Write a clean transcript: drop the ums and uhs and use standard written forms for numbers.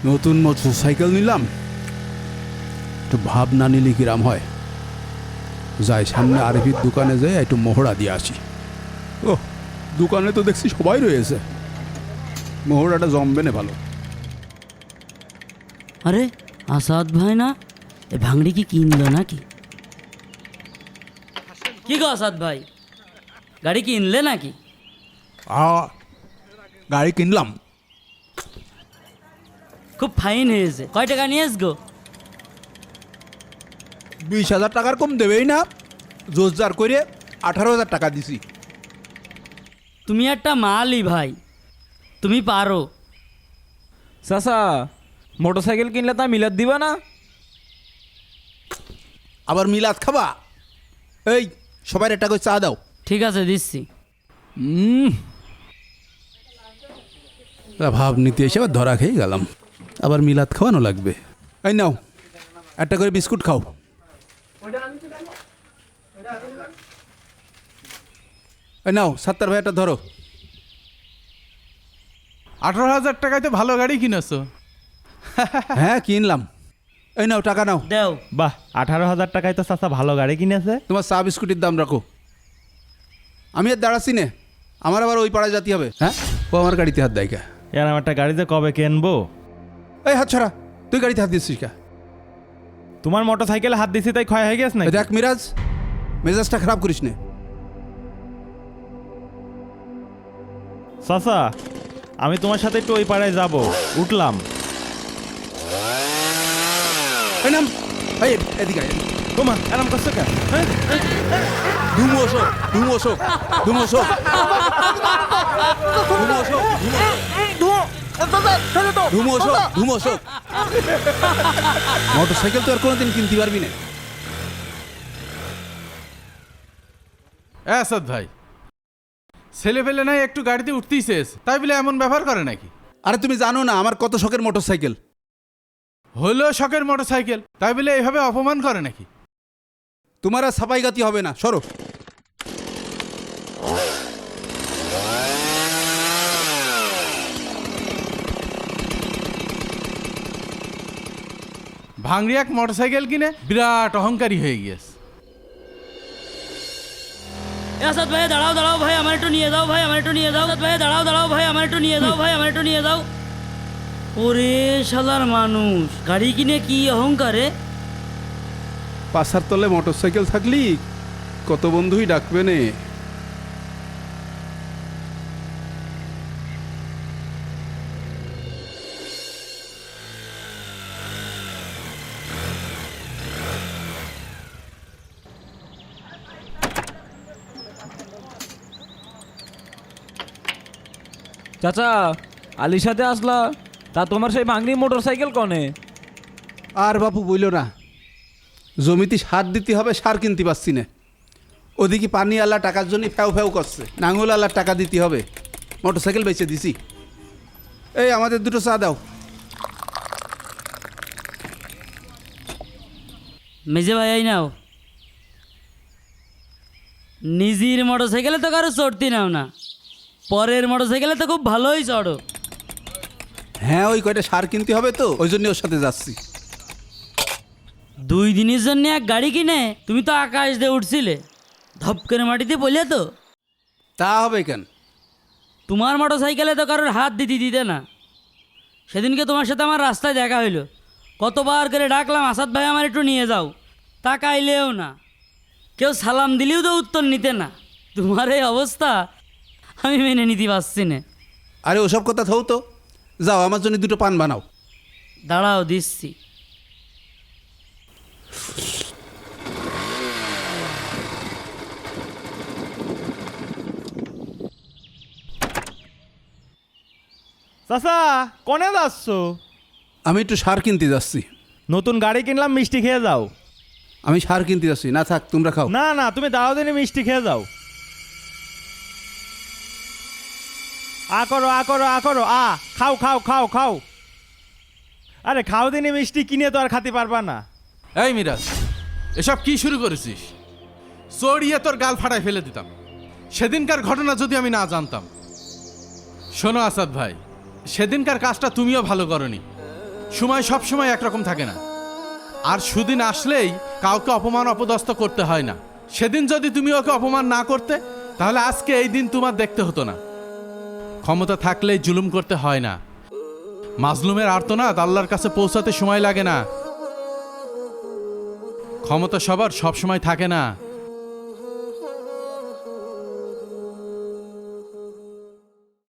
নতুন motor cycle নিলাম, একটু ভাব না নিলে কিরাম হয়। যাই সামনে আরবির দোকানে যাই একটু মোহরা দিয়ে আসি। ও দোকানে তো দেখছি সবাই রয়েছে, মোহরাটা জমবে না ভালো। আরে আসাদ ভাই না, এ ভাঙড়ি কি কিনলো নাকি? কি গো আসাদ ভাই, গাড়ি কিনলে নাকি? গাড়ি কিনলাম। খুব ফাইন হয়েছে। কয় টাকা নিয়েছ গো? 20,000 টাকার কম দেবেই না, জোরজার করে 18,000 টাকা দিছি। তুমি একটা মালই ভাই, তুমি পারো। চাচা মোটরসাইকেল কিনলে তা মিলাদ দিবা না? আবার মিলাদ খাবা? এই সবাই একটা করে চা দাও। ঠিক আছে দিচ্ছি। ভাব নিতে এসে আবার ধরা খেয়ে গেলাম, আবার মিলাদ খাওয়ানো লাগবে। এই নাও একটা করে বিস্কুট খাও। এই নাও 70 ভাই একটা ধরো। 18,000 টাকায় তো ভালো গাড়ি কিনেছো। হ্যাঁ কিনলাম। এই নাও টাকা নাও। দেও। বাহ, 18,000 টাকায় তো চাচা ভালো গাড়ি কিনেছে। তোমার চা বিস্কুটের দাম রাখো। আমি আর দাঁড়াচ্ছি নে, আমার আবার ওই পাড়ায় যেতে হবে। হ্যাঁ ও আমার গাড়িতে হাত দেয় কা? এর আমার একটা গাড়িতে কবে কিনবো? এই হাত ছাড়া, তুই গাড়িতে হাত দিচ্ছিস কা? তোমার মোটরসাইকেলে হাত দিছি তাই ক্ষয় হয়ে গেছে না? এই দেখ মিরাজ, মেজাজটা খারাপ করিস নে। চাচা আমি তোমার সাথে একটু ওই পাড়ায় যাব, উঠলাম। এই নাম, এই এদিকে আয়, এদিকে। তোমা আরাম করছো কেন? ধুমো অশোক, ধুমো অশোক, ধুমো অশোক, ধুমো অশোক, ধুমো অশোক, ধুমো অশোক। মোটরসাইকেল তো আর কোনোদিন কিনতে পারবি না। আসাদ ভাই, ছেলে পেলে নাই একটু গাড়িতে উঠতেই চেয়েছে, তাই বলে এমন ব্যবহার করে নাকি? আরে তুমি জানো না আমার কত শখের মোটরসাইকেল। হলো শখের মোটরসাইকেল, তাই বলে এভাবে অপমান করে নাকি? তোমার আর সাপাই গাতি হবে না, সরো। ভাঙড়ি এক মোটরসাইকেল কিনে বিরাট অহংকারী হয়ে গিয়েছে। আসাদ ভাই দাঁড়াও দাঁড়াও ভাই, আমার একটু নিয়ে যাও ভাই, আমার একটু নিয়ে যাও। আসাদ ভাই দাঁড়াও দাঁড়াও ভাই, আমার একটু নিয়ে যাও ভাই, আমার একটু নিয়ে যাও। ওরে শালার মানুষ, গাড়ি কিনে কি অহংকারে। পাশার তলে মোটরসাইকেল থাকলি কত বন্ধুই ডাকবে নে। চাচা আলির সাথে আসলা, তা তোমার সেই ভাঙড়ি মোটরসাইকেল কনে? আর বাপু বইল না, জমিতে সার দিতে হবে, সার কিনতে পারছি না। ওদিকে পানি আলা টাকার জন্য ফ্যাও ফ্যাও করছে, নাঙ্গল আলার টাকা দিতে হবে, মোটরসাইকেল বেচে দিছি। এই আমাদের দুটো চা দাও। মেজে ভাই এই নাও। নিজের মোটরসাইকেলে তো কারো চড়তে নাও না, পরের মোটরসাইকেলে তো খুব ভালোই চড়ো। হ্যাঁ ওই কয়টা সার কিনতে হবে তো, ওই জন্য ওর সাথে যাচ্ছি। 2 দিনের জন্য এক গাড়ি কিনে তুমি তো আকাশ দিয়ে উঠছিলে, ধপ করে মাটিতে পড়লে তো। তা হবে কেন? তোমার মোটরসাইকেলে তো কারোর হাত দিতে না। সেদিনকে তোমার সাথে আমার রাস্তায় দেখা হইলো, কতবার করে ডাকলাম আসাদ ভাই আমার একটু নিয়ে যাও, তাকাইলেও না। কেউ সালাম দিলেও তো উত্তর নিতে না। তোমার এই অবস্থা আমি মেনে নিতে পারছি না। আরে ওসব কথা থৌ তো, যাও আমার জন্য দুটো পান বানাও। দাঁড়াও দিচ্ছি। চাচা কনে যাচ্ছ? আমি একটু সার কিনতে যাচ্ছি। নতুন গাড়ি কিনলাম, মিষ্টি খেয়ে যাও। আমি সার কিনতে যাচ্ছি, না থাক তোমরা খাও। না না, তুমি দাও দিনে মিষ্টি খেয়ে যাও। আ করো আ করো আ করো, আ খাও খাও খাও খাও। আরে খাও দিনে মিষ্টি কিনে তো আর খাতে পারবা না। এই মিরাজ, এসব কি শুরু করেছিস? চড়িয়ে তোর গাল ফাটায় ফেলে দিতাম সেদিনকার ঘটনা যদি আমি না জানতাম। শোনো আসাদ ভাই, সেদিনকার কাজটা তুমিও ভালো করনি। সময় সব সময় একরকম থাকে না। আর সুদিন আসলেই কাউকে অপমান অপদস্থ করতে হয় না। সেদিন যদি তুমি ওকে অপমান না করতে, তাহলে আজকে এই দিন তোমার দেখতে হতো না। ক্ষমতা থাকলেই জুলুম করতে হয় না। মাজলুমের আর্তনাদ আল্লাহর কাছে পৌঁছাতে সময় লাগে না। ক্ষমতা সবার সব সময় থাকে না।